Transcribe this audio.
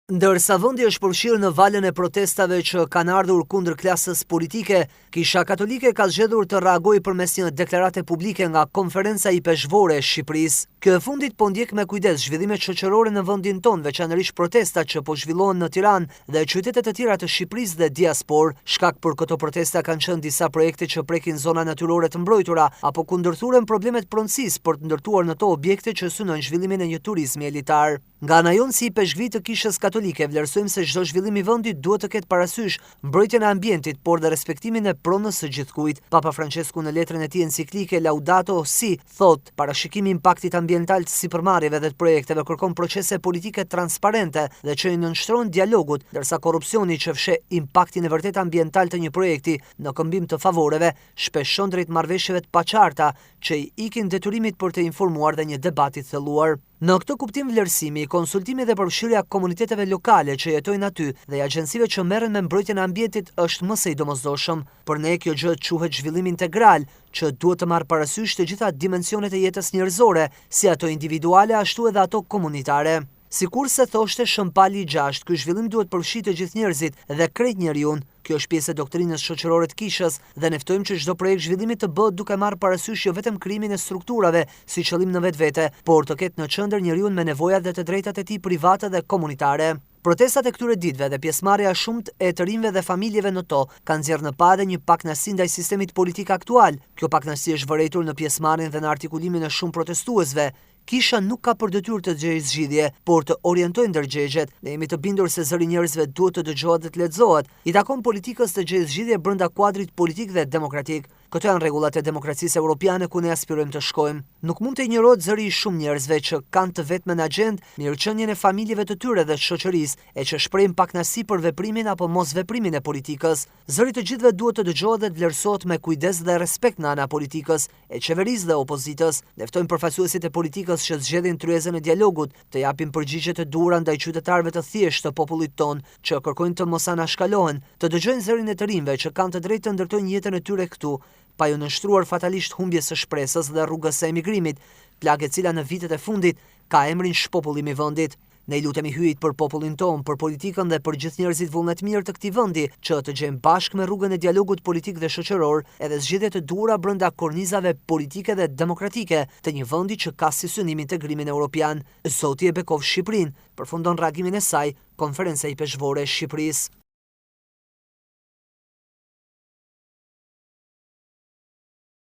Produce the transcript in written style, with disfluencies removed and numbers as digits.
Ndërsa vendi është përfshirë në valën e protestave që kanë ardhur kundër klasës politike, Kisha Katolike ka zgjedhur të reagojë përmes një deklarate publike nga Konferenca i Peshvorë e Shqipërisë. Kjo e fundit po ndjek me kujdes zhvillimet shoqërore në vendin tonë, veçanërisht protestat që po zhvillohen në Tiranë dhe qytete të tjera të Shqipërisë dhe diasporë. Shkak për këto protesta kanë qenë disa projekte që prekin zona natyrore të mbrojtura apo ku ndërthuren problemet pronësisë për të ndërtuar në to objekte që synojnë zhvillimin e një turizmi elitar. Nga ana jonë si peshqvi të Kishës Katolike vlerësojmë se çdo zhvillim i vendit duhet të ketë parasysh mbrojtjen e ambientit, por dhe respektimin e pronës së gjithkujt. Papa Francesku në letrën e tij enciklike Laudato Si thot, parashikimi i impaktit ambiental të sipërmarrjeve dhe të projekteve kërkon procese politike transparente dhe që i nënshtrohen dialogut, ndërsa korrupsioni që fsheh impaktin e vërtet ambiental të një projekti në këmbim të favoreve shpesh shon drejt marrëveshjeve të paqarta që i ikin detyrimit për të informuar dhe një debati të thelluar. Në këtë kuptim vlerësimi, konsultimi dhe përfshirja komuniteteve lokale që jetojnë aty dhe agjencive që merren me mbrojtjen e ambientit është më së i domosdoshëm. Për ne kjo gjë quhet zhvillim integral, që duhet të marrë parasysh të gjitha dimensionet e jetës njerëzore, si ato individuale ashtu edhe ato komunitare. Sikur se thoshte Shëmpali i 6, ky zhvillim duhet përfshijë të gjithë njerëzit dhe krejt njeriu. Kjo është pjesë e doktrinës shoqërore të Kishës dhe ne ftojmë që çdo projekt zhvillimi të bëhet duke marrë parasysh jo vetëm krijimin e strukturave si qëllim në vetvete, por të ketë në qendër njeriu me nevojat dhe të drejtat e tij private dhe komunitare. Protestat e këtyre ditëve dhe pjesëmarrja e shumtë e të rinjve dhe familjeve në to kanë nxjerrë në pa edhe një pakënaqësi ndaj sistemit politik aktual. Kjo pakënaqësi është vërejtur në pjesëmarrjen dhe në artikulimin e shumë protestuesve. Kisha nuk ka për detyrë të gjejë zgjidhje, por të orientojë ndërgjegjet. Ne jemi të bindur se zëri njerëzve duhet të dëgjohet dhe të lexohet. I takon politikës të gjejë zgjidhje brenda kuadrit politik dhe demokratik. Këto janë rregullat e demokracisë europiane ku ne aspirojmë të shkojmë. Nuk mund të injorohet zëri i shumë njerëzve që kanë të vetmen agjendë mirëqenien e familjeve të tyre dhe të shoqërisë e që shprehin pakënaqësi për veprimin apo mosveprimin e politikës. Zëri të gjithëve duhet të dëgjohet dhe të vlerësohet me kujdes dhe respekt nga ana e politikës, e qeverisë dhe opozitës. Ne ftojmë përfaqësuesit e politikës që zgjedhin tryezën e dialogut, të japin përgjigje të duhura ndaj qytetarëve të thjeshtë të popullit tonë që kërkojnë të mos anashkalohen, të dëgjojnë zërin e të rinjve që kanë të drejtë të ndërtojnë jetën e tyre këtu, pa ju nështruar fatalisht humbjes së shpresës dhe rrugës së emigrimit, plagë e cila në vitet e fundit ka emrin shpopullim i vendit. Ne i lutemi hyjit për popullin tonë, për politikën dhe për gjithë njerëzit vullnet mirë të këtij vendi, që të gjejmë bashkë me rrugën e dialogut politik dhe shoqëror, edhe zgjedhje të duhura brenda kornizave politike dhe demokratike të një vendi që ka si synim integrimin evropian. Zoti e bekov Shqipërinë, përfundon reagimin e saj Konferenca i Peshvorë e Shqipërisë.